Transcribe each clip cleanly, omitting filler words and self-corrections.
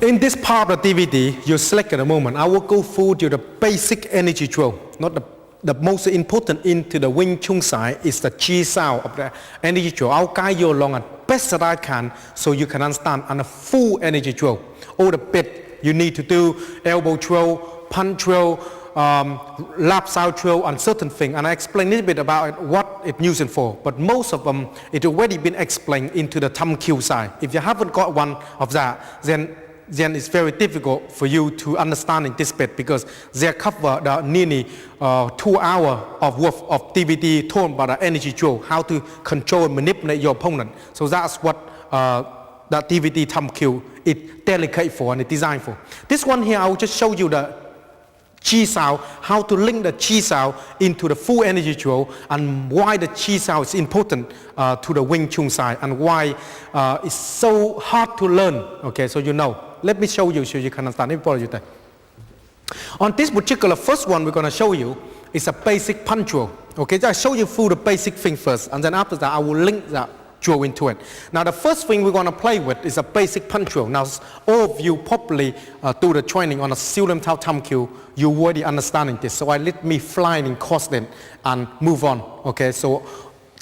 In this part of the DVD, you select at the moment, I will go through to the basic energy drill. Not the most important into the Wing Chun side is the chi sao of the energy drill. I'll guide you along as best that I can so you can understand on a full energy drill. All the bit you need to do, elbow drill, punch drill, lap side drill, and certain things. And I explain a little bit about it, what it's using for. But most of them, it already been explained into the thumb kill side. If you haven't got one of that, then it's very difficult for you to understand in this bit because they cover the nearly 2 hours of worth of DVD talking about the energy drill, how to control and manipulate your opponent. So that's what that DVD thumb kill is delicate for and it's designed for. This one here, I will just show you the chi sao, how to link the chi sao into the full energy drill and why the chi sao is important to the Wing Chun side and why it's so hard to learn. Okay, so you know. Let me show you so you can understand. On this particular first one we're going to show you is a basic punch drill. Okay, I show you through the basic thing first and then after that I will link that drill into it. Now the first thing we're going to play with is a basic punch drill. Now all of you probably do the training on a Siu-Lim Tao Thumb Kill, you already understanding this. So I let me fly in course then and move on. Okay, so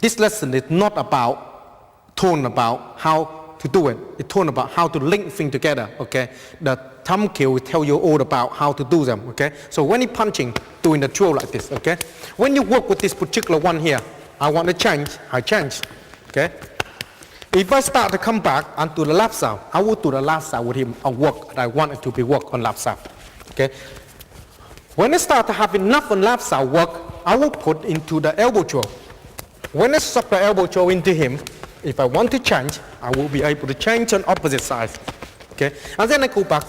this lesson is not about talking about how to do it. It's talking about how to link things together. Okay, the thumb kill will tell you all about how to do them. Okay, so when you're punching, doing the drill like this. Okay, when you work with this particular one here, I want to change. I change. Okay, if I start to come back and do the left side, I will do the left side with him and work. I want it to be work on left side. Okay, when I start to have enough on left side work, I will put into the elbow drill. When I suck the elbow drill into him, if I want to change, I will be able to change on opposite side. Okay, and then I go back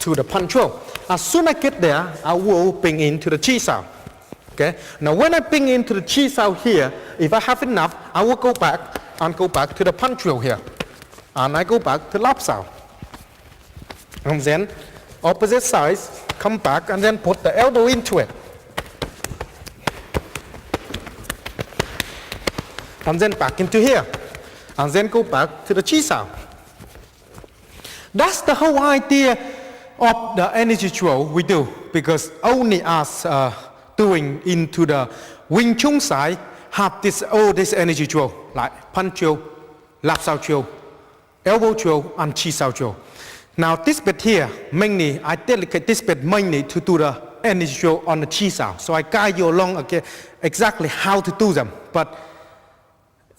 to the punch drill. As soon as I get there, I will bring into the chi sao. Okay, now when I bring into the chi sao here, if I have enough, I will go back to the punch drill here. And I go back to lap sao. And then opposite sides, come back and then put the elbow into it. And then back into here. And then go back to the chi sao. That's the whole idea of the energy drill we do, because only us doing into the Wing Chun side have all this energy drill, like punch drill, lap sao drill, elbow drill, and chi sao drill. Now this bit here, mainly, I dedicate this bit mainly to do the energy drill on the chi sao. So I guide you along again exactly how to do them. But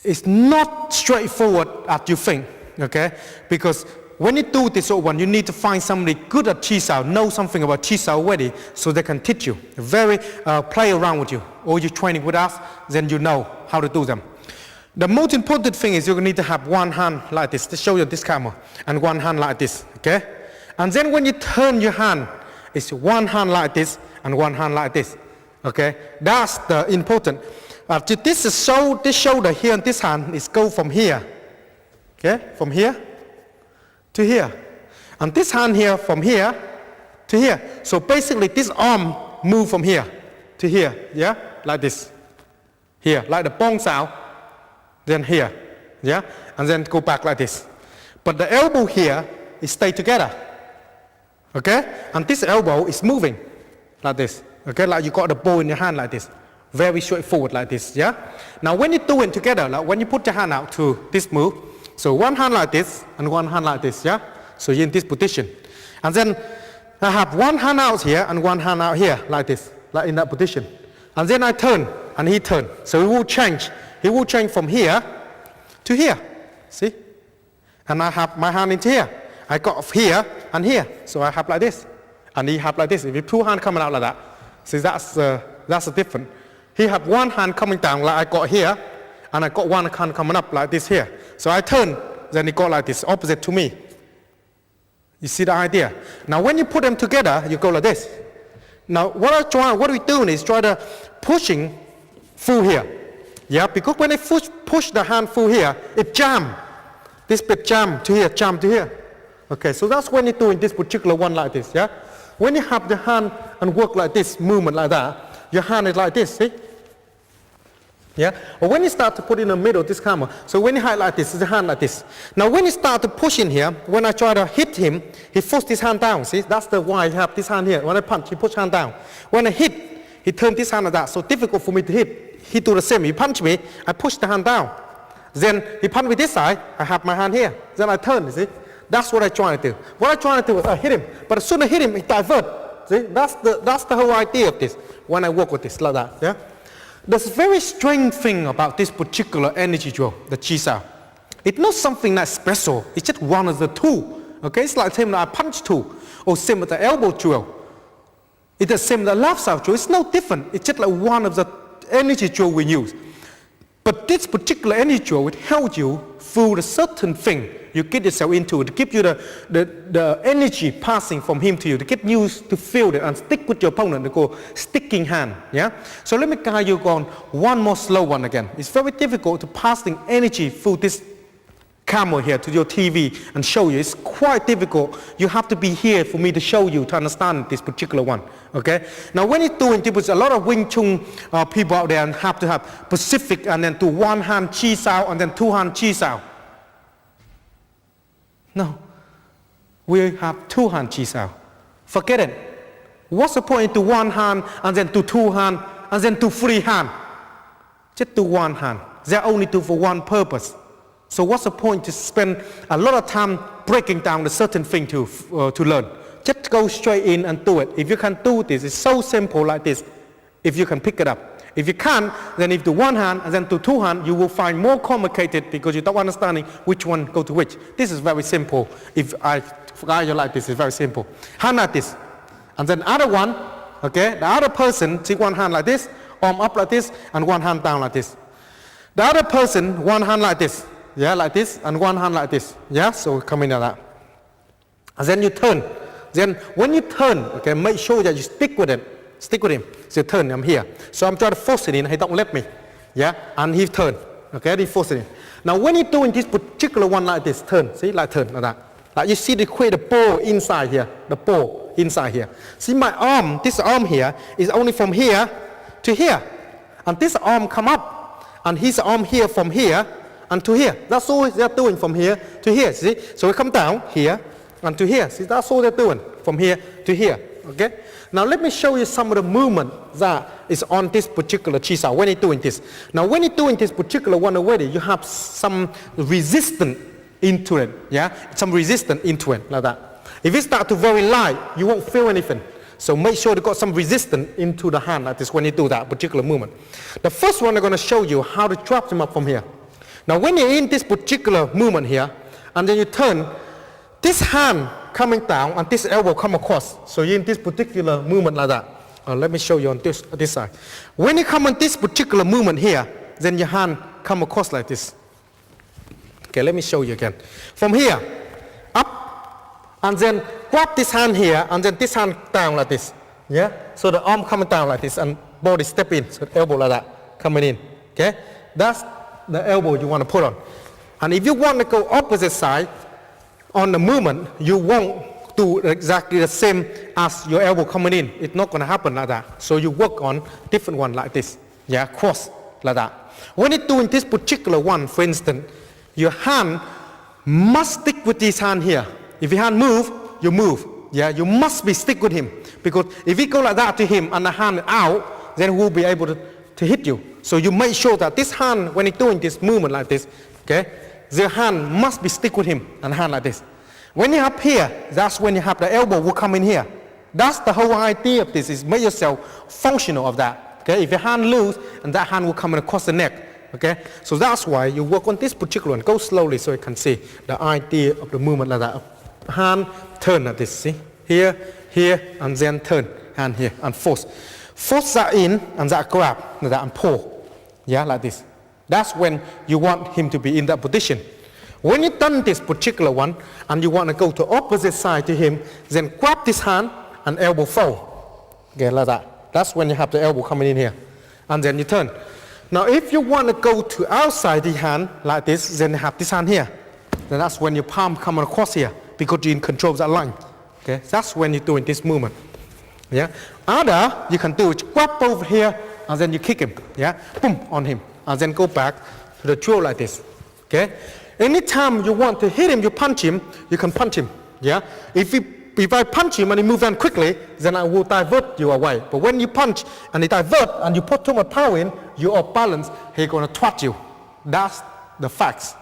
it's not straightforward as you think, okay? Because when you do this one, you need to find somebody good at chi sao, know something about chi sao already, so they can teach you. Play around with you. Or you're training with us, then you know how to do them. The most important thing is you need to have one hand like this. To show you this camera, and one hand like this, okay? And then when you turn your hand, it's one hand like this and one hand like this, okay? That's the important. This shoulder here and this hand is go from here, okay, from here to here, and this hand here from here to here. So basically, this arm move from here to here, yeah, like this, here, like the bong sao, then here, yeah, and then go back like this. But the elbow here is stay together, okay, and this elbow is moving like this, okay, like you got the ball in your hand like this. Very straightforward like this, yeah? Now when you do it together, like when you put your hand out to this move, so one hand like this and one hand like this, yeah? So you're in this position. And then I have one hand out here and one hand out here, like this, like in that position. And then I turn and he turn. So he will change. He will change from here to here, see? And I have my hand into here. I got here and here. So I have like this. And he have like this. If you two hands coming out like that, see that's a different. He have one hand coming down like I got here, and I got one hand coming up like this here. So I turn, then he got like this, opposite to me. You see the idea? Now when you put them together, you go like this. Now what we're doing is try to pushing through here. Yeah, because when I push the hand through here, it jam. This bit jam to here, jam to here. Okay, so that's when you're doing this particular one like this, yeah? When you have the hand and work like this, movement like that, your hand is like this, see? Yeah, or when you start to put in the middle, this camera. So when you highlight this, the hand like this. Now when you start to push in here, when I try to hit him, he forced his hand down. See, that's the why I have this hand here. When I punch, he push hand down. When I hit, he turned this hand like that. So difficult for me to hit. He do the same. He punch me, I push the hand down. Then he punch me this side, I have my hand here. Then I turn, you see. That's what I try to do. What I try to do is I hit him, but as soon as I hit him, he divert. See, that's the whole idea of this. When I work with this like that, yeah. There's a very strange thing about this particular energy drill, the chi sao. It's not something that's special. It's just one of the two. Okay, it's like the same that I punch tool, or same with the elbow drill. It's the same with the left side drill. It's no different. It's just like one of the energy drill we use. But this particular energy drill will help you through a certain thing you get yourself into it, to give you the energy passing from him to you, to get you to feel it and stick with your opponent, to go sticking hand. Yeah. So let me guide you on one more slow one again. It's very difficult to passing energy through this camera here to your TV and show you. It's quite difficult. You have to be here for me to show you to understand this particular one. Okay. Now when you're doing this, a lot of Wing Chun people out there and have to have Pacific and then do one hand chi sao and then two hand chi sao. No, we have two hand chi sao. Forget it. What's the point to one hand and then to two hand and then to three hand? Just do one hand. They're only do for one purpose. So what's the point to spend a lot of time breaking down a certain thing to learn? Just go straight in and do it. If you can do this, it's so simple like this. If you can pick it up. If you can't, then if do one hand and then do two hand, you will find more complicated because you don't understanding which one go to which. This is very simple. If I guide you like this, it's very simple. Hand like this. And then other one, okay, the other person, take one hand like this, arm up like this, and one hand down like this. The other person, one hand like this. Yeah, like this, and one hand like this. Yeah, so come in like that. And then you turn. Then when you turn, okay, make sure that you stick with it. Stick with him. So turn, I'm here. So I'm trying to force it in, he don't let me. Yeah, and he turn. Okay, he force it in. Now when you're doing this particular one like this, turn, see, like turn, like that. Like you see the ball inside here, the ball inside here. See my arm, this arm here is only from here to here. And this arm come up, and his arm here from here and to here. That's all they're doing from here to here, see? So we come down here and to here. See, that's all they're doing from here to here, okay? Now let me show you some of the movement that is on this particular chi sao when you're doing this. Now when you're doing this particular one already, you have some resistance into it, yeah? Some resistance into it, like that. If it start to very light, you won't feel anything. So make sure you got some resistance into the hand like this when you do that particular movement. The first one I'm going to show you how to drop them up from here. Now when you're in this particular movement here, and then you turn, this hand coming down and this elbow come across. So you're in this particular movement like that. Let me show you on this side. When you come on this particular movement here, then your hand come across like this. Okay, let me show you again. From here, up, and then grab this hand here, and then this hand down like this. Yeah? So the arm coming down like this, and body step in, so the elbow like that, coming in. Okay? That's the elbow you want to put on. And if you want to go opposite side, on the movement, you won't do exactly the same as your elbow coming in. It's not going to happen like that. So you work on different one like this. Yeah, cross like that. When you're doing this particular one, for instance, your hand must stick with this hand here. If your hand move, you move. Yeah, you must be stick with him. Because if you go like that to him and the hand out, then we'll be able to hit you. So you make sure that this hand, when you're doing this movement like this, okay, the hand must be stick with him and hand like this. When you're up here, that's when you have the elbow will come in here. That's the whole idea of this, is make yourself functional of that. Okay, if your hand loose, and that hand will come in across the neck. Okay, so that's why you work on this particular one. Go slowly so you can see the idea of the movement like that. Hand turn like this, see? Here, here, and then turn. Hand here, and force. Force that in, and that grab, like that, and pull. Yeah, like this. That's when you want him to be in that position. When you've done this particular one, and you want to go to opposite side to him, then grab this hand, and elbow fold. Okay, like that. That's when you have the elbow coming in here. And then you turn. Now if you want to go to outside the hand, like this, then you have this hand here. Then that's when your palm coming across here, because you're in control of that line. Okay, that's when you're doing this movement. Yeah. Other, you can do it, grab over here, and then you kick him. Yeah, boom, on him. and then go back to the drill like this. Okay? Anytime you want to hit him, you punch him, you can punch him. Yeah? If I punch him and he moves on quickly, then I will divert you away. But when you punch and he divert and you put too much power in, you're off balance, he's going to twat you. That's the facts.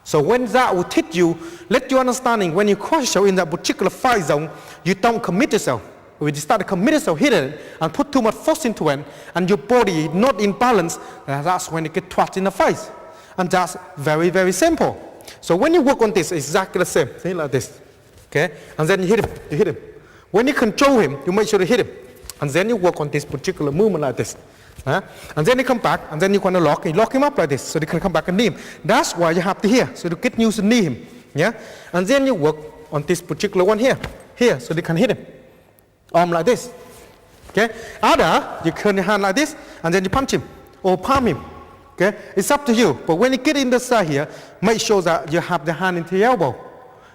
So when that will hit you, let your understanding, when you crush yourself in that particular fight zone, you don't commit yourself. When you start to commit yourself, hit it, and put too much force into it, and your body not in balance, that's when you get twat in the face. And that's very, very simple. So when you work on this, it's exactly the same. Thing like this. Okay? And then you hit him. When you control him, you make sure to hit him. And then you work on this particular movement like this. And then you come back, and then you're going to lock him up like this, so they can come back and knee him. That's why you have to here, so to get used to knee him. Yeah? And then you work on this particular one here, so they can hit him. Arm like this. Okay? Other, you turn your hand like this, and then you punch him, or palm him. Okay? It's up to you. But when you get in the side here, make sure that you have the hand into your elbow.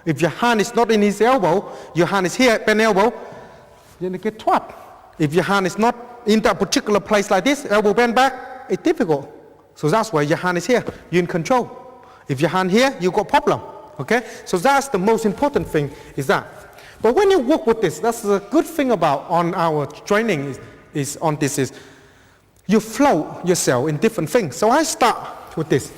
If your hand is not in his elbow, your hand is here, bend elbow, then you get twat. If your hand is not in that particular place like this, elbow bend back, it's difficult. So that's why your hand is here, you're in control. If your hand here, you got problem. Okay? So that's the most important thing is that. But when you work with this, that's the good thing about on our training is you flow yourself in different things. So I start with this.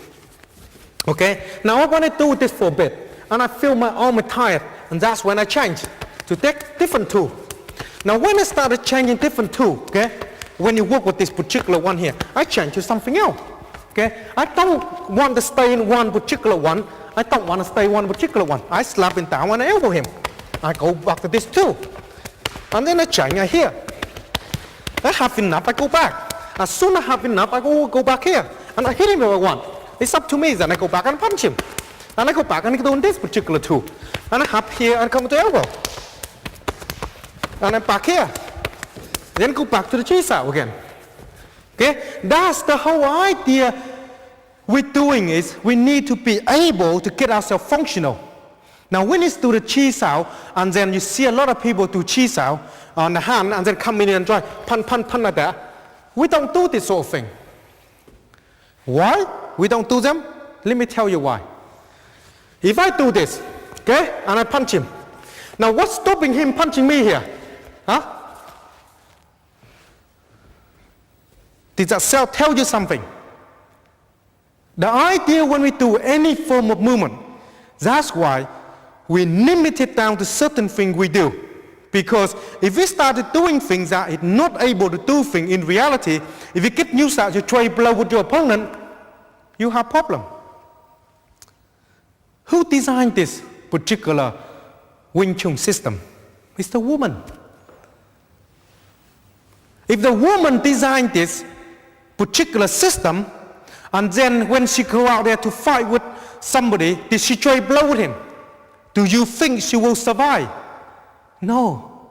Okay? Now I want to do this for a bit. And I feel my arm is tired. And that's when I change to take different tool. Now when I started changing different tool, okay? When you work with this particular one here, I change to something else. Okay? I don't want to stay in one particular one. I don't want to stay in one particular one. I slap him down and I elbow him. I go back to this too. And then I change here. I have enough, I go back. As soon as I have enough, I go back here. And I hit him if I want. It's up to me. Then I go back and punch him. And I go back and I do this particular tool. And I have here and come to elbow. And I'm back here. Then go back to the chase out again. Okay? That's the whole idea we're doing is we need to be able to get ourselves functional. Now when it's do the chase out, and then you see a lot of people do chase out on the hand, and then come in and try punch like that. We don't do this sort of thing. Why? We don't do them? Let me tell you why. If I do this, okay, and I punch him. Now what's stopping him punching me here? Huh? Did that cell tell you something? The idea when we do any form of movement, that's why we limit it down to certain things we do. Because if we started doing things that is not able to do things in reality, if you get used to trade blow with your opponent, you have problem. Who designed this particular Wing Chun system? It's the woman. If the woman designed this particular system, and then when she go out there to fight with somebody, did she trade blow with him? Do you think she will survive? No.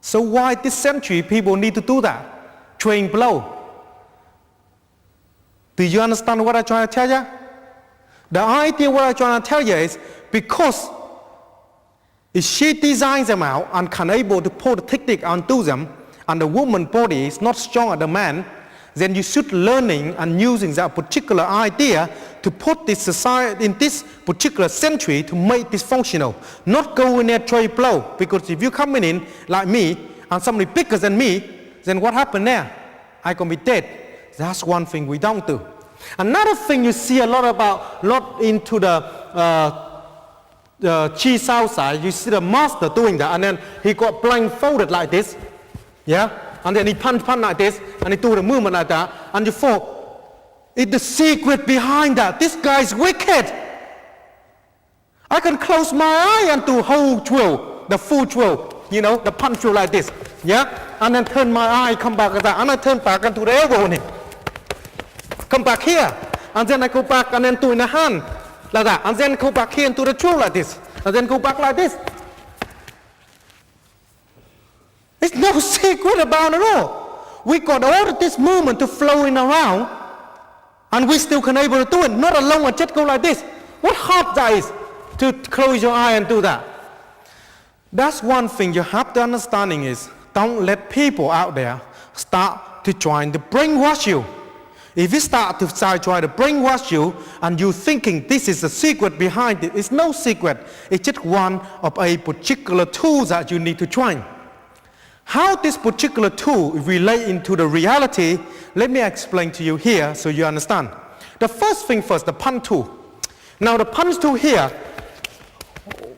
So why this century people need to do that? Train blow. Do you understand what I'm trying to tell you? The idea what I'm trying to tell you is because if she designs them out and can able to pull the technique and do them, and the woman body is not strong as the man, then you should learning and using that particular idea to put this society in this particular century to make this functional. Not go in there trade blow, because if you come in like me and somebody bigger than me, then what happened there? I gonna be dead. That's one thing we don't do. Another thing you see a lot into the chi sao side, you see the master doing that, and then he got blindfolded like this, yeah, and then he punch like this, and he do the movement like that, and you fall. It's the secret behind that. This guy's wicked. I can close my eye and do whole drill, the full drill, you know, the punch drill like this, yeah, and then turn my eye, come back like that, and I turn back and do the elbow on him. Come back here, and then I go back and then do in the hand like that, and then go back here and do the drill like this, and then go back like this. There's no secret about it all. We got all of this movement to flowing around, and we still can able to do it. Not alone and just go like this. What hard that is to close your eye and do that. That's one thing you have to understanding is don't let people out there start to try to brainwash you. If you start to try to brainwash you and you thinking this is the secret behind it, it's no secret. It's just one of a particular tool that you need to try. How this particular tool relate into the reality, let me explain to you here so you understand. The first thing first, the punch tool. Now the punch tool here,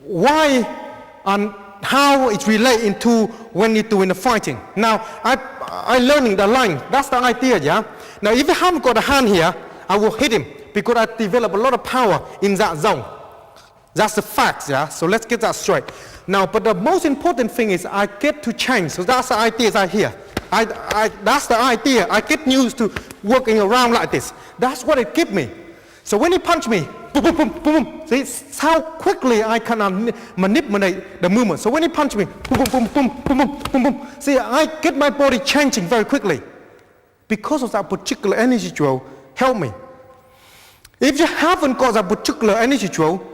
why and how it relate into when you're doing the fighting. Now I learning the line, that's the idea, yeah? Now if I haven't got a hand here, I will hit him because I develop a lot of power in that zone. That's the fact, yeah? So let's get that straight. Now, but the most important thing is I get to change. So that's the idea right here. That's the idea. I get used to working around like this. That's what it gives me. So when he punch me, boom, boom, boom, boom, boom. See, it's how quickly I can manipulate the movement. So when he punch me, boom, boom, boom, boom, boom, boom, boom, boom. See, I get my body changing very quickly. Because of that particular energy drill, help me. If you haven't got that particular energy drill,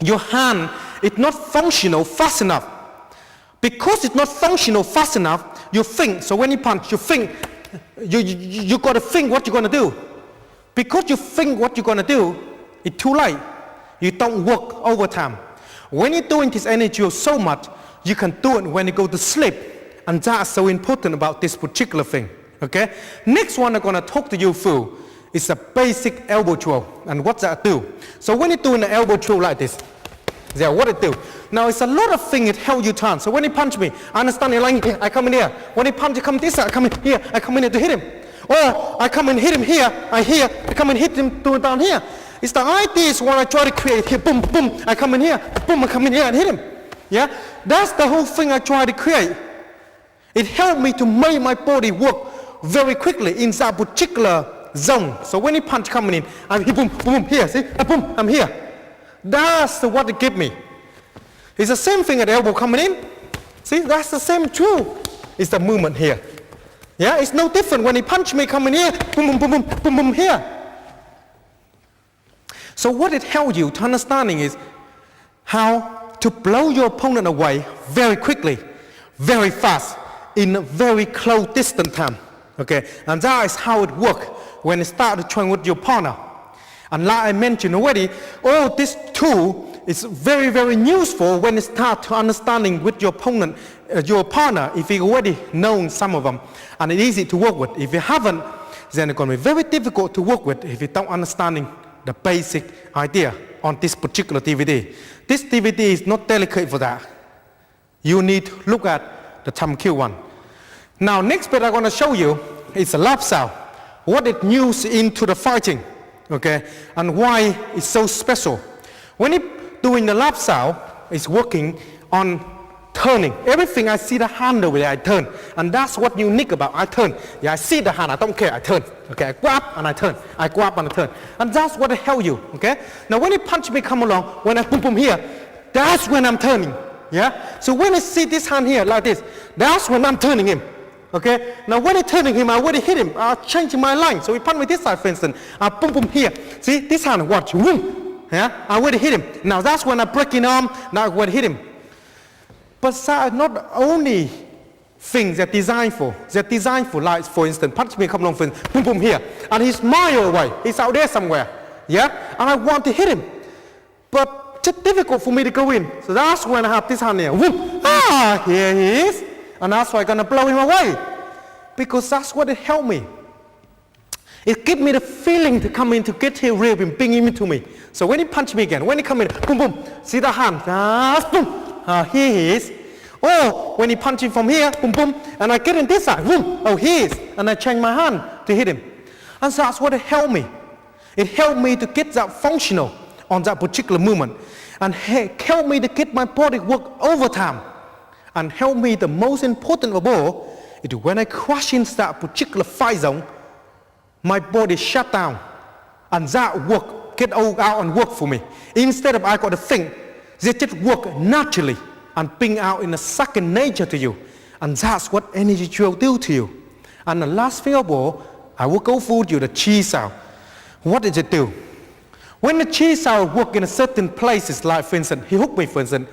your hand is not functional fast enough. Because it's not functional fast enough, you think. So when you punch, you think. You got to think what you're going to do. Because you think what you're going to do, it's too late. You don't work overtime. When you're doing this energy drill so much, you can do it when you go to sleep. And that's so important about this particular thing. Okay? Next one I'm going to talk to you through is a basic elbow drill. And what that do? So when you're doing an elbow drill like this, yeah, what it do? Now it's a lot of things it help you turn. So when he punch me, I understand you're lying here, I come in here. When he punch, I come this side, I come in here, I come in here to hit him. Or I come and hit him here, I come and hit him down here. It's the idea is what I try to create here, boom, boom, I come in here, boom, I come in here and hit him. Yeah? That's the whole thing I try to create. It helped me to make my body work very quickly in that particular zone. So when he punch coming in, I'm here, boom, boom, here, see? Boom, I'm here. That's what it give me. It's the same thing at the elbow coming in. See, that's the same too. It's the movement here. Yeah, it's no different when he punch me coming here, boom, boom, boom, boom, boom, boom, here. So what it helps you to understanding is how to blow your opponent away very quickly, very fast, in a very close distance time. Okay, and that is how it works when you start to train with your partner. And like I mentioned already, all this tool is very, very useful when you start to understanding with your opponent, your partner, if you already know some of them. And it's easy to work with. If you haven't, then it's going to be very difficult to work with if you don't understanding the basic idea on this particular DVD. This DVD is not delicate for that. You need to look at the thumb kill one. Now, next bit I'm going to show you is a lap sound. What it used into the fighting. Okay, and why it's so special. When you're doing the lap sound, it's working on turning. Everything I see the hand over there, I turn. And that's what unique about I turn. Yeah, I see the hand, I don't care, I turn. Okay, I grab and I turn. I grab and I turn. And that's what it help you. Okay? Now when you punch me come along, when I boom boom here, that's when I'm turning. Yeah? So when I see this hand here like this, that's when I'm turning him. Okay, now when I'm turning him, I already hit him. I'm changing my line. So he punch me this side, for instance. I boom, boom here. See, this hand, watch, boom. Yeah, I already hit him. Now that's when I break his arm. Now I already hit him. But that is not only things they're designed for. They're designed for, like, for instance, punch me, come along, for instance, boom, boom here. And he's mile away. He's out there somewhere. Yeah, and I want to hit him. But it's difficult for me to go in. So that's when I have this hand here. Boom. Ah, here he is. And that's why I'm going to blow him away. Because that's what it helped me. It gave me the feeling to come in to get here, rib him, bring him into me. So when he punch me again, when he come in, boom, boom, see the hand, boom, here he is. Or when he punch him from here, boom, boom, and I get in this side, boom, oh, here he is. And I change my hand to hit him. And so that's what it helped me. It helped me to get that functional on that particular movement. And helped me to get my body work overtime. And help me, the most important of all, is when I crash into that particular fight zone, my body shut down. And that work, get out and work for me. Instead of I got to think, they just work naturally and bring out in a second nature to you. And that's what energy drill do to you. And the last thing of all, I will go through you the chi sound. What does it do? When the chi sound work in a certain places, like for instance, he hooked me, for instance,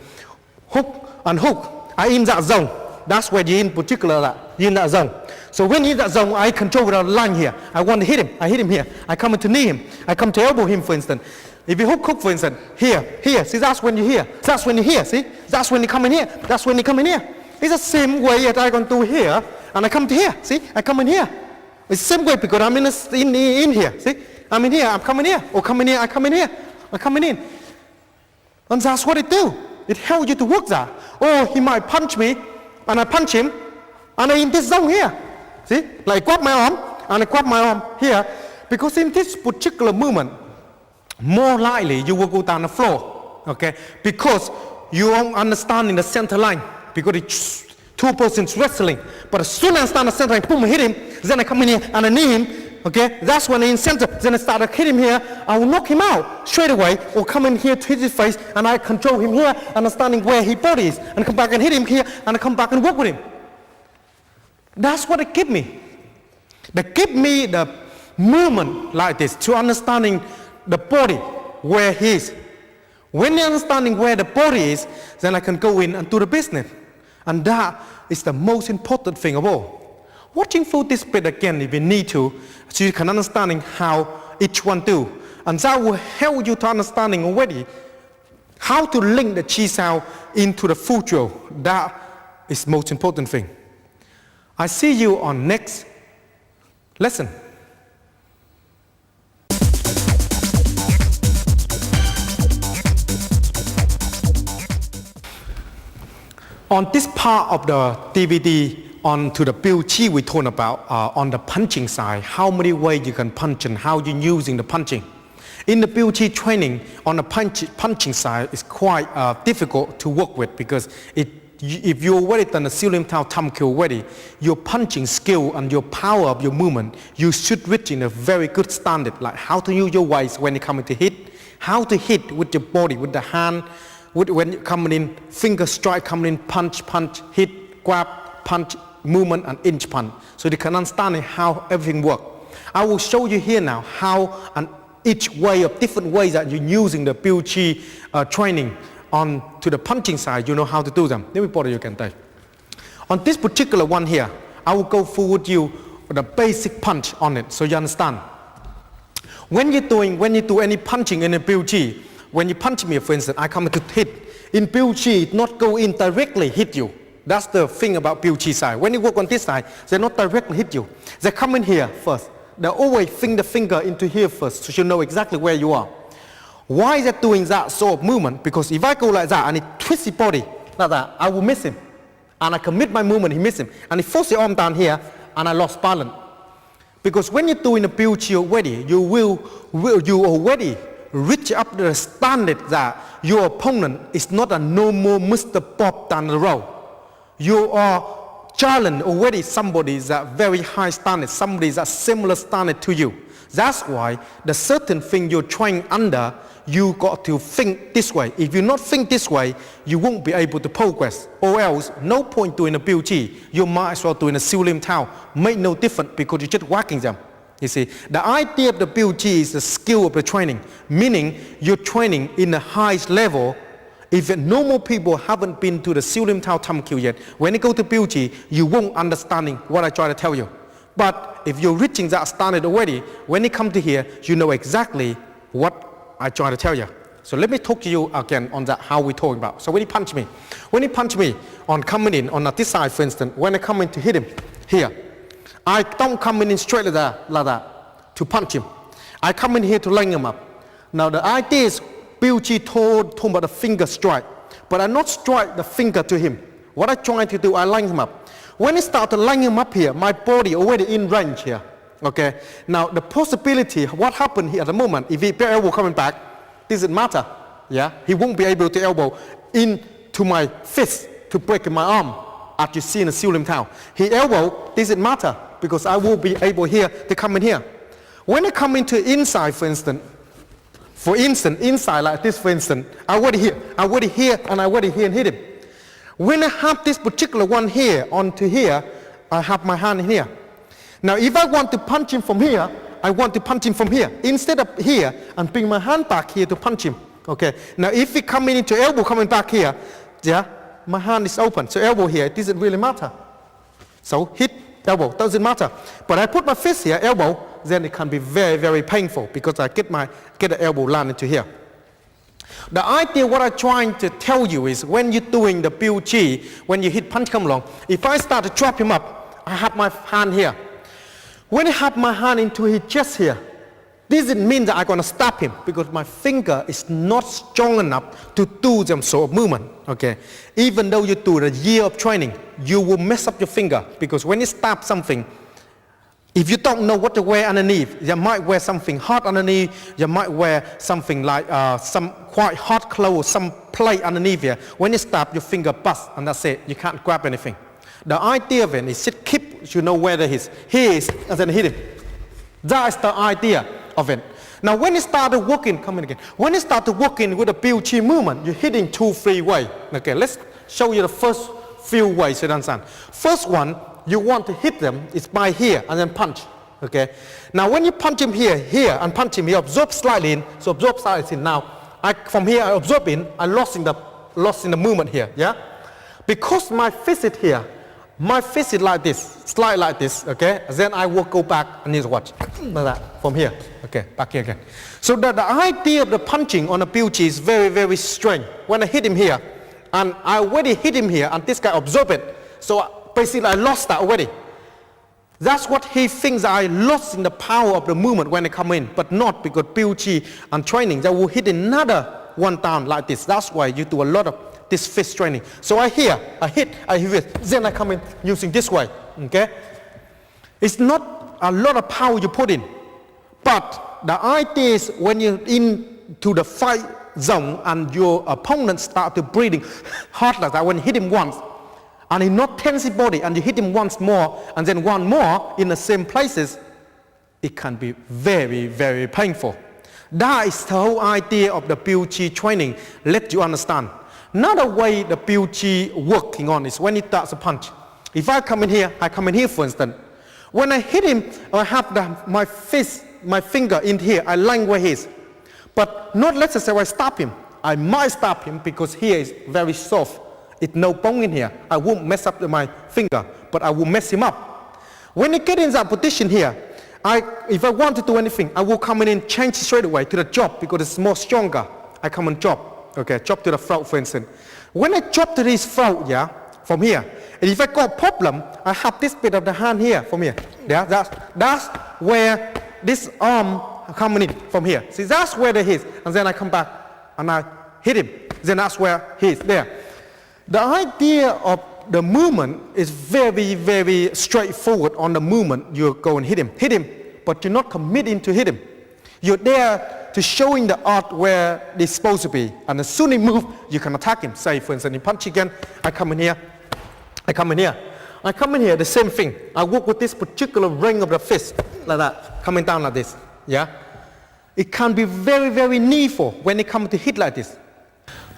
hook and hook. I in that zone. That's where you're in particular. You're in that zone. So when you're in that zone, I control without lying here. I want to hit him. I hit him here. I come to knee him. I come to elbow him, for instance. If you hook, for instance, here. See, that's when you're here. That's when you're here, see? That's when you come in here. That's when you come in here. It's the same way that I can do here, and I come to here, see? I come in here. It's the same way because I'm in here, see? I'm in here, I'm coming here. Or come in here, I come in here. I'm coming in. And that's what it do. It helps you to work that. Or he might punch me, and I punch him, and I'm in this zone here. See? Like grab my arm, and I grab my arm here. Because in this particular movement, more likely you will go down the floor. Okay? Because you don't understand in the center line. Because it's two persons wrestling. But as soon as I stand in the center line, boom, I hit him. Then I come in here and I knee him. Okay, that's when I'm in center. Then I start to hit him here. I will knock him out straight away, or come in here to hit his face, and I control him here, understanding where his body is, and come back and hit him here, and I come back and work with him. That's what it give me. They give me the movement like this to understanding the body where he is. When you're understanding where the body is, then I can go in and do the business, and that is the most important thing of all. Watching through this bit again if you need to, so you can understanding how each one do. And that will help you to understanding already how to link the chi sao into the full drill. That is most important thing. I see you on next lesson. On this part of the DVD, on to the build chi we talked about on the punching side, how many ways you can punch and how you're using the punching. In the build chi training, on the punching side, it's quite difficult to work with because if you already done the Siu Lim Tao Tam Kyo already, your punching skill and your power of your movement, you should reach in a very good standard, like how to use your waist when you come to hit, how to hit with your body, with the hand, when you coming in, finger strike coming in, punch, hit, grab, punch, movement and inch punch, so they can understand how everything works. I will show you here now how and each way of different ways that you're using the build chi training on to the punching side, you know how to do them. Let me borrow you again, Dave. On this particular one here, I will go through with you the basic punch on it so you understand. When you do any punching in a build chi, when you punch me, for instance, I come to hit. In build chi, it not go in directly hit you. That's the thing about build chi side. When you work on this side, they not directly hit you. They come in here first. They always fling the finger into here first, so you know exactly where you are. Why is that doing that sort of movement? Because if I go like that and he twists his body like that, I will miss him. And I commit my movement, he miss him. And he forces the arm down here, and I lost balance. Because when you're doing a build chi already, you already reach up to the standard that your opponent is not a normal Mr. Bob down the road. You are challenging already somebody that very high standard, somebody that similar standard to you. That's why the certain thing you're trying under, you got to think this way. If you not think this way, you won't be able to progress. Or else, no point doing a build chi. You might as well doing a Siu Lim Tao. Make no difference because you're just whacking them. You see, the idea of the build chi is the skill of the training, meaning you're training in the highest level. If normal people haven't been to the Siu Lim Tao Tam Kyo yet, when you go to build chi, you won't understanding what I try to tell you. But if you're reaching that standard already, when you come to here, you know exactly what I try to tell you. So let me talk to you again on that, how we talking about. So when you punch me on coming in on this side, for instance, when I come in to hit him here, I don't come in straight like that to punch him. I come in here to line him up. Now the idea is build chi talking about the finger strike, but I not strike the finger to him. What I try to do, I line him up. When I start to line him up here, my body already in range here. Okay. Now the possibility, what happened here at the moment, if he elbow coming back, doesn't matter. Yeah, he won't be able to elbow into my fist to break my arm, as you see in the Siu Lim Tao. He elbow doesn't matter because I will be able here to come in here. When I come into inside, for instance, inside like this, for instance, I already here, and I already here and hit him. When I have this particular one here onto here, I have my hand in here. Now if I want to punch him from here, I want to punch him from here. Instead of here, and bring my hand back here to punch him. Okay. Now if he coming into elbow coming back here, yeah, my hand is open. So elbow here, it doesn't really matter. So hit elbow, doesn't matter. But I put my fist here, elbow, then it can be very, very painful because I get the elbow land into here. The idea what I'm trying to tell you is when you're doing the Biu Chi, when you hit punch come along, if I start to trap him up, I have my hand here. When I have my hand into his chest here, this doesn't mean that I'm going to stop him because my finger is not strong enough to do them sort of movement. Okay, even though you do a year of training, you will mess up your finger because when you stab something, if you don't know what to wear underneath, you might wear something hot underneath, you might wear something like some quite hot clothes, some plate underneath here. When you stab, your finger busts and that's it, you can't grab anything. The idea of it is just keep, you know where he is, and then hit him. That is the idea of it. Now when you started working, come in again. When you started working with the Biu Chi movement, you're hitting 2-3 ways. Okay, let's show you the first few ways you understand. First one, you want to hit them, it's by here and then punch. Okay. Now when you punch him here and punch him, he absorbs slightly in, so absorb slightly in. Now from here I absorb in, I lost in the movement here. Yeah. Because my fist is here, my fist is like this, slide like this. Okay. Then I will go back and just watch like that from here. Okay. Back here again. So the idea of the punching on the Biu Chi is very, very strange. When I hit him here, and I already hit him here, and this guy absorbed it. So basically, I lost that already. That's what he thinks I lost in the power of the movement when I come in, but not because Biu Chi and training, they will hit another one down like this. That's why you do a lot of this fist training. So I hit, then I come in using this way, okay? It's not a lot of power you put in, but the idea is when you're into the fight zone and your opponent start to breathing hard like that, when you hit him once, and he not tense his body, and you hit him once more, and then one more in the same places, it can be very, very painful. That is the whole idea of the Biu Chi training, let you understand. Another way the Biu Chi working on is when he starts a punch. If I come in here for instance, when I hit him, I have my finger in here, I line where he is. But not let's say I stop him. I might stop him because here is very soft. It's no bone in here. I won't mess up my finger, but I will mess him up. When I get in that position here, if I want to do anything, I will come in and change straight away to the chop because it's more stronger. I come and chop, okay, chop to the throat for instance. When I chop to his throat, yeah, from here, and if I got a problem, I have this bit of the hand here, from here. Yeah, that's where this arm coming in from here. See, that's where it is, and then I come back and I hit him. Then that's where he is there. The idea of the movement is very, very straightforward on the movement. You go and hit him, but you're not committing to hit him. You're there to showing the art where it's supposed to be. And as soon as he moves, you can attack him. Say, for instance, he punch again, I come in here, the same thing. I work with this particular ring of the fist, like that, coming down like this, yeah? It can be very, very needful when it comes to hit like this.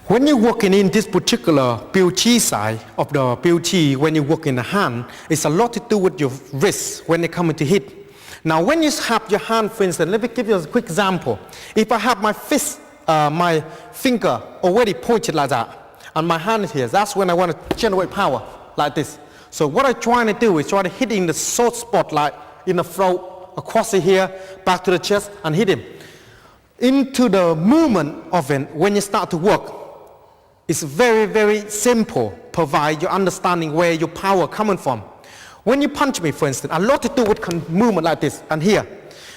When you're working in this particular Biu Chi side of the Biu Chi, when you work in the hand, it's a lot to do with your wrist when they come to hit. Now when you have your hand, for instance, let me give you a quick example. If I have my fist, my finger already pointed like that, and my hand is here, that's when I want to generate power, like this. So what I'm trying to do is try to hit in the soft spot, like in the throat, across it here, back to the chest, and hit him. Into the movement of it, when you start to work, it's very, very simple, provide your understanding where your power coming from. When you punch me, for instance, a lot to do with movement like this and here.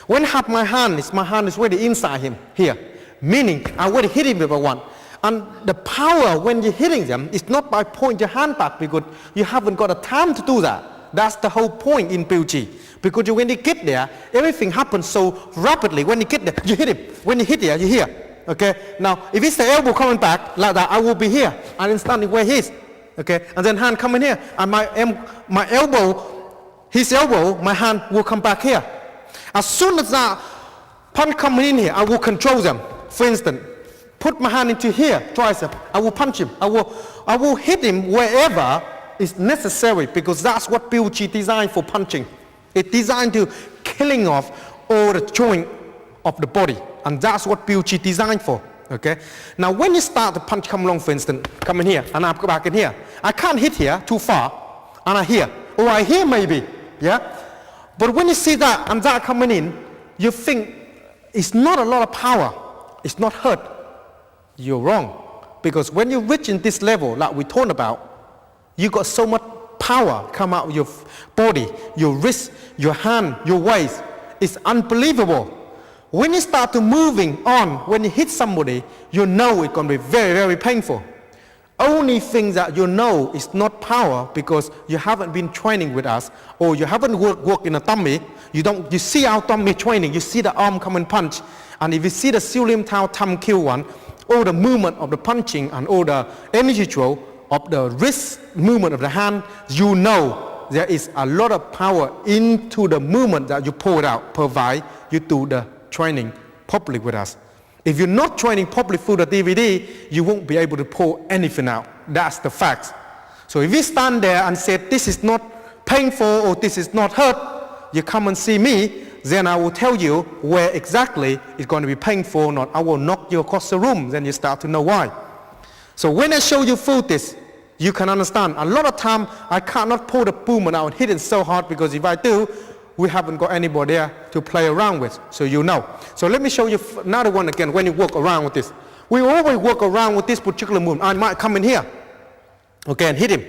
When I have my hand is really inside him, here. Meaning, I already hit him with a one. And the power when you're hitting them is not by pointing your hand back because you haven't got the time to do that. That's the whole point in Biu Chi. Because when you get there, everything happens so rapidly. When you get there, you hit him. When you hit there, you're here. Okay, now if it's the elbow coming back like that, I will be here. I am standing where he is. Okay, and then hand coming here, and my elbow, his elbow, my hand will come back here. As soon as that punch coming in here, I will control them. For instance, put my hand into here, tricep. I will punch him. I will hit him wherever is necessary because that's what Biu Chi designed for punching. It's designed to killing off all the joint of the body. And that's what Biu Chi designed for, okay? Now when you start the punch come along, for instance, come in here, and I go back in here. I can't hit here too far, and I here. or I hear maybe, yeah? But when you see that and that coming in, you think it's not a lot of power, it's not hurt. You're wrong. Because when you reach in this level, like we talked about, you got so much power come out of your body, your wrist, your hand, your waist. It's unbelievable. When you start to moving on, when you hit somebody, you know it's going to be very, very painful. Only thing that you know is not power because you haven't been training with us or you haven't worked in a tummy. You see our tummy training, you see the arm come and punch. And if you see the Siu Lim Tao Tam Kill one, all the movement of the punching and all the energy flow of the wrist movement of the hand, you know there is a lot of power into the movement that you pull it out, provide you do the training properly with us. If you're not training properly through the DVD, you won't be able to pull anything out. That's the fact. So if you stand there and say, this is not painful or this is not hurt, you come and see me, then I will tell you where exactly it's going to be painful or not. I will knock you across the room, then you start to know why. So when I show you through this, you can understand. A lot of time, I cannot pull the boom out and hit it so hard because if I do, we haven't got anybody there to play around with, so you know. So let me show you another one again when you walk around with this. We always walk around with this particular movement. I might come in here, okay, and hit him.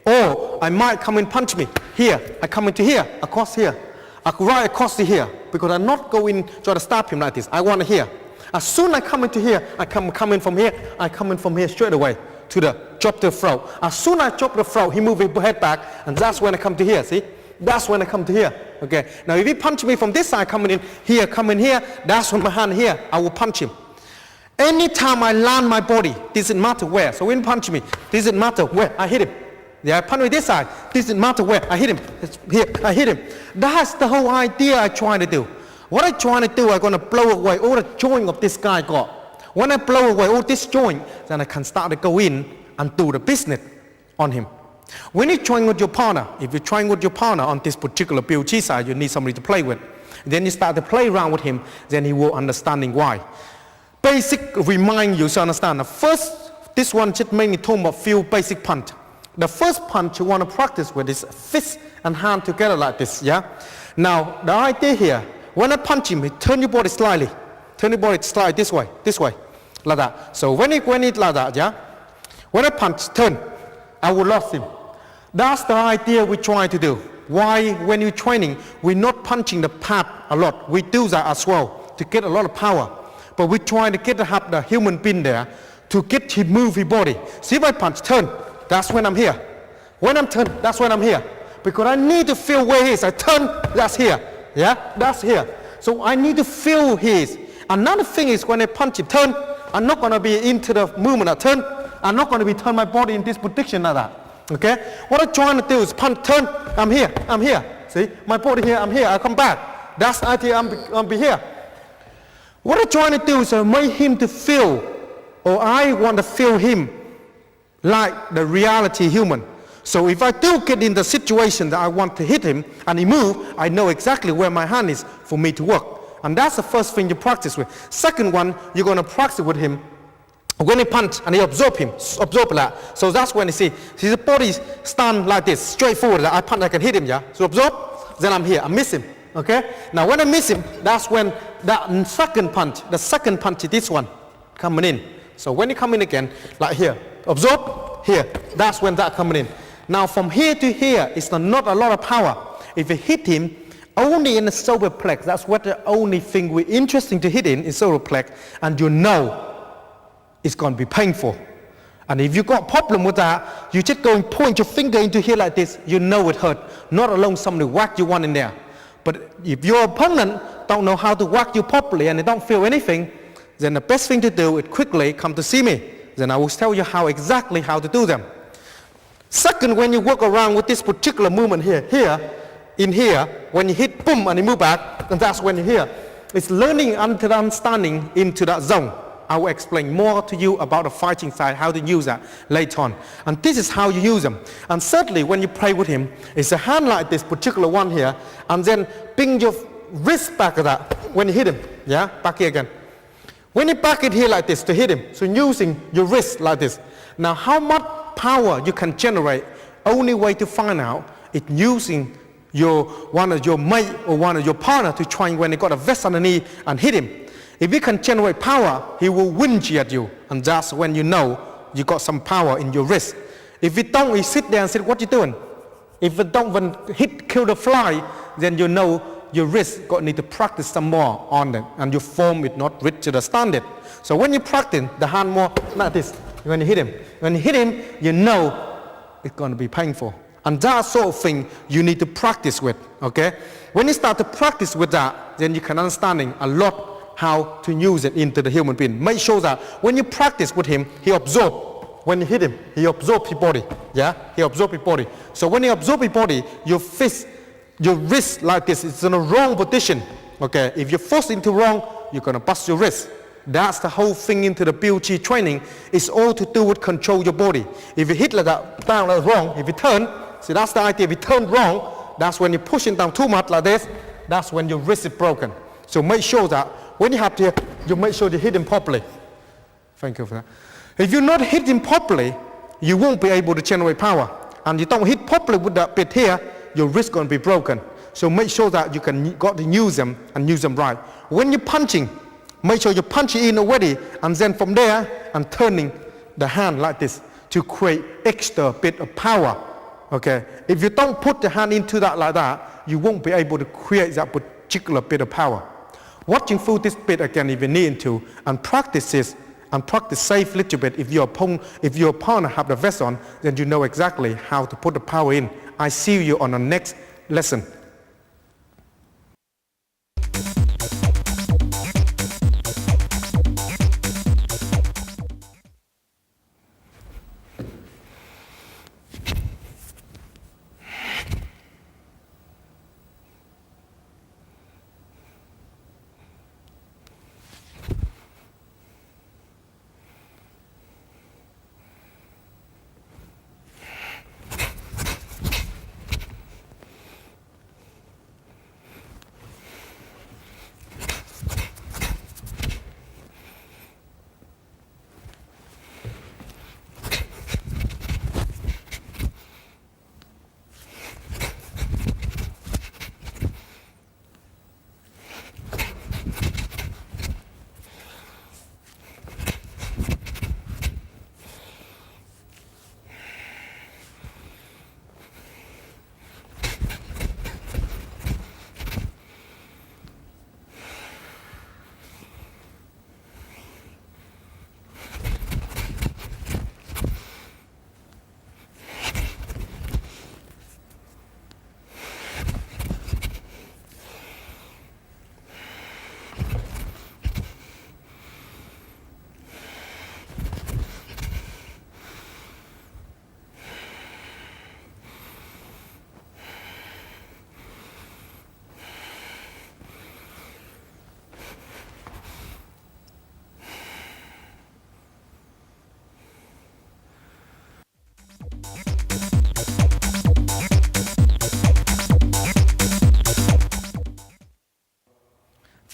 Or I might come and punch me here. I come into here, across here. I go right across to here because I'm not going to try to stop him like this. I want to here. As soon as I come into here, I come in from here. I come in from here straight away to the chop the throat. As soon as I chop the throat, he moves his head back, and that's when I come to here, see? That's when I come to here, okay? Now if he punch me from this side, coming in here, that's when my hand here, I will punch him. Anytime I land my body, doesn't matter where. So when he punch me, doesn't matter where, I hit him. Yeah, I punch me this side, doesn't matter where, I hit him. It's here, I hit him. That's the whole idea I try to do. What I trying to do, I'm going to blow away all the joint of this guy got. When I blow away all this joint, then I can start to go in and do the business on him. When you're trying with your partner, if you're trying with your partner on this particular BOG side, you need somebody to play with. Then you start to play around with him, then he will understanding why. Basic remind you to understand. The first, this one just mainly talking about few basic punch. The first punch you want to practice with is fist and hand together like this, yeah? Now, the idea here, when I punch him, turn your body slightly. Turn your body slightly this way, like that. So when it like that, yeah? When I punch, turn, I will lose him. That's the idea we try to do. Why, when you're training, we're not punching the pad a lot. We do that as well to get a lot of power. But we try to get the human being there to get him move his body. See if I punch, turn, that's when I'm here. When I'm turned, that's when I'm here. Because I need to feel where he is. I turn, that's here. Yeah, that's here. So I need to feel his. Another thing is when I punch him, turn, I'm not going to be into the movement. I turn, I'm not going to be turn my body in this position like that. Okay? What I'm trying to do is punch, turn, I'm here. See? My body here, I'm here, I come back. That's the idea, I'm be here. What I'm trying to do is make him to feel, or I want to feel him like the reality human. So if I do get in the situation that I want to hit him and he move, I know exactly where my hand is for me to work. And that's the first thing you practice with. Second one, you're going to practice with him when he punch and he absorb that. So that's when you see his body stand like this, straightforward. Like I punch, I can hit him, yeah? So absorb, then I'm here, I miss him, okay? Now when I miss him, that's when that second punch, the second punch is this one, coming in. So when you come in again, like here, absorb, here, that's when that coming in. Now from here to here, it's not a lot of power. If you hit him, only in the solar plex, that's what the only thing we're interested to hit in is solar plex, and you know it's going to be painful. And if you got problem with that, you just go and point your finger into here like this, you know it hurt. Not alone somebody whack you one in there. But if your opponent don't know how to whack you properly and they don't feel anything, then the best thing to do is quickly come to see me. Then I will tell you exactly how to do them. Second, when you walk around with this particular movement in here, when you hit boom and you move back, and that's when you're here. It's learning until understanding into that zone. I will explain more to you about the fighting side, how to use that later on. And this is how you use them. And thirdly, when you play with him, it's a hand like this particular one here, and then bring your wrist back at that when you hit him. Yeah, back here again. When you back it here like this to hit him, so using your wrist like this. Now how much power you can generate, only way to find out It's using one of your mate or one of your partner to try when they got a vest on the knee and hit him. If you can generate power, he will whinge at you, and that's when you know you got some power in your wrist. If you don't, you sit there and say, what you doing? If you don't when kill the fly, then you know your wrist need to practice some more on it, and your form is not reach to the standard. So when you practice the hand more like this, when you hit him, you know it's going to be painful. And that sort of thing you need to practice with, okay? When you start to practice with that, then you can understanding a lot how to use it into the human being. Make sure that when you practice with him, he absorb. When you hit him, he absorb his body, yeah? He absorb his body. So when he absorb his body, your fist, your wrist like this, it's in a wrong position, okay? If you force into wrong, you're going to bust your wrist. That's the whole thing into the BOG training. It's all to do with control your body. If you hit like that, down like wrong, if you turn, see that's the idea, if you turn wrong, that's when you're pushing down too much like this, that's when your wrist is broken. So make sure that when you have to, you make sure you hit him properly. Thank you for that. If you not hit him properly, you won't be able to generate power. And you don't hit properly with that bit here, your wrist going to be broken. So make sure that you got to use them and use them right. When you're punching, make sure you punch it in already, and then from there, and turning the hand like this to create extra bit of power, okay? If you don't put the hand into that like that, you won't be able to create that particular bit of power. Watching through this bit again if you need to, and practice this, and practice safe a little bit. If your opponent have the vest on, then you know exactly how to put the power in. I see you on the next lesson.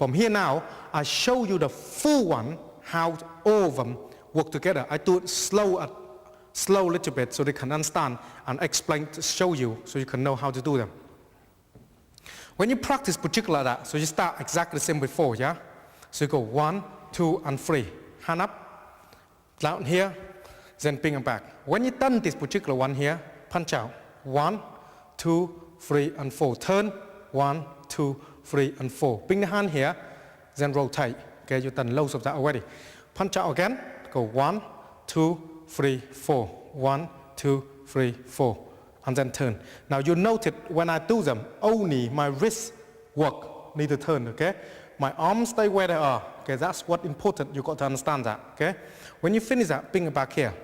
From here now, I show you the full one, how all of them work together. I do it slow a little bit so they can understand and explain to show you so you can know how to do them. When you practice particular that, so you start exactly the same before, yeah? So you go 1, 2, and 3. Hand up, down here, then bring it back. When you done this particular one here, punch out. 1, 2, 3, and 4. Turn, 1, 2, 3, and 4. Bring the hand here, then rotate. Okay, you've done loads of that already. Punch out again, go 1, 2, 3, 4. 1, 2, 3, 4. And then turn. Now you notice when I do them, only my wrist work need to turn, okay? My arms stay where they are. Okay, that's what important, you got to understand that, okay? When you finish that, bring it back here.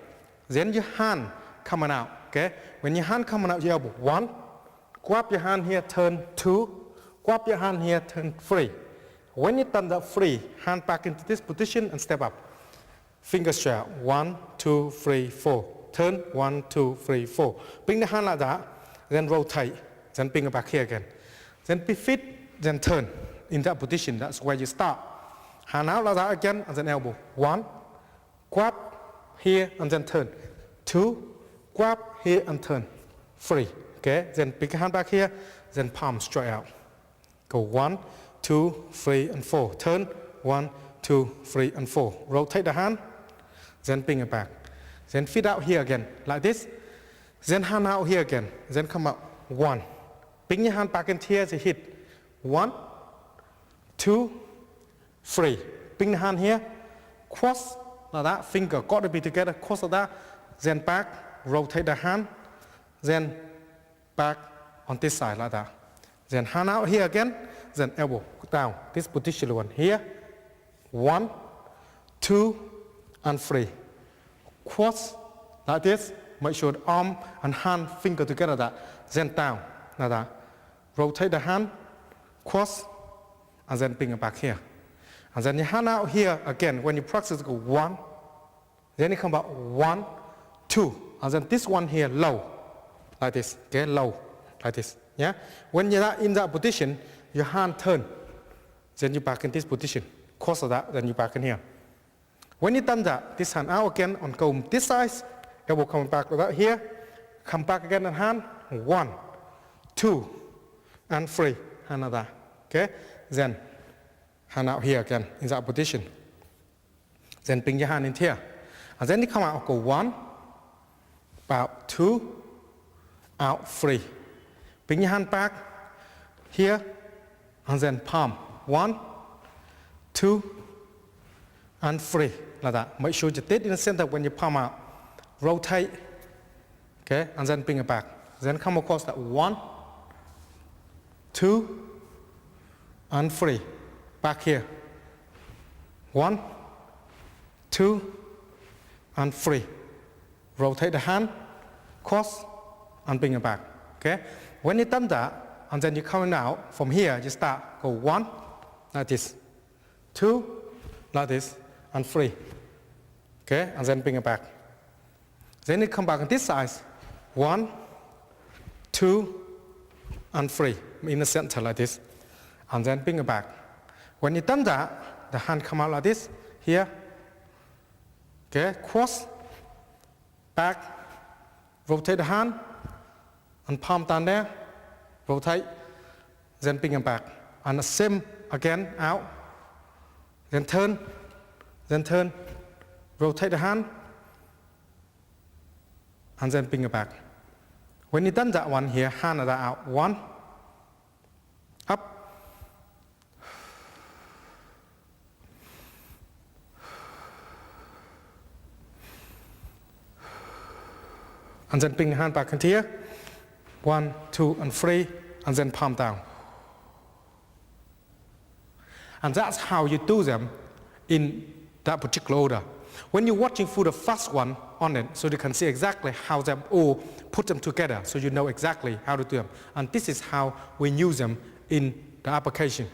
Then your hand coming out, okay? When your hand coming out, your elbow, 1, grab your hand here, turn 2, grab your hand here, turn 3. When you done that 3, hand back into this position and step up. Fingers straight out, 1, 2, 3, 4. Turn, 1, 2, 3, 4. Bring the hand like that, then rotate, then bring it back here again. Then be fit, then turn in that position. That's where you start. Hand out like that again, and then elbow. 1, grab here, and then turn. 2, grab here, and turn. 3. Okay, then pick a hand back here, then palm straight out. Go 1, 2, 3, and 4. Turn 1, 2, 3, and 4. Rotate the hand, then bring it back. Then feet out here again, like this. Then hand out here again. Then come up. 1. Bring your hand back in here to hit. 1, 2, 3. Bring the hand here. Cross like that. Finger got to be together. Cross like that. Then back. Rotate the hand. Then back on this side like that. Then hand out here again. Then elbow down. This particular one here. 1, 2, and 3. Cross like this. Make sure the arm and hand finger together that. Then down like that. Rotate the hand. Cross. And then bring it back here. And then you hand out here again. When you practice, go 1. Then you come back 1, 2. And then this one here low. Like this. Okay, low. Like this. Yeah? When you're in that position, your hand turn. Then you back in this position. Cross of that, then you back in here. When you done that, this hand out again on go this side. Elbow coming back like that here. Come back again and hand. 1, 2, and 3. Hand like that. Okay? Then hand out here again in that position. Then bring your hand in here. And then you come out, go 1, out 2, out 3. Bring your hand back here, and then palm. 1, 2, and 3. Like that. Make sure you did in the center when you palm out. Rotate. Okay, and then bring it back. Then come across that 1, 2, and 3. Back here. 1, 2, and 3. Rotate the hand, cross, and bring it back. Okay? When you've done that, and then you're coming out from here, you start, go 1, like this, 2, like this, and 3. Okay? And then bring it back. Then you come back on this side, 1, 2, and 3. In the center like this. And then bring it back. When you've done that, the hand come out like this, here. Okay, cross, back, rotate the hand, and palm down there, rotate, then bring it back. And the same again, out, then turn, rotate the hand, and then bring it back. When you've done that one here, hand that out, 1, up, and then bring the hand back into here. 1, 2, and 3, and then palm down. And that's how you do them in that particular order. When you're watching for the first one on it, so you can see exactly how they all put them together, so you know exactly how to do them. And this is how we use them in the application.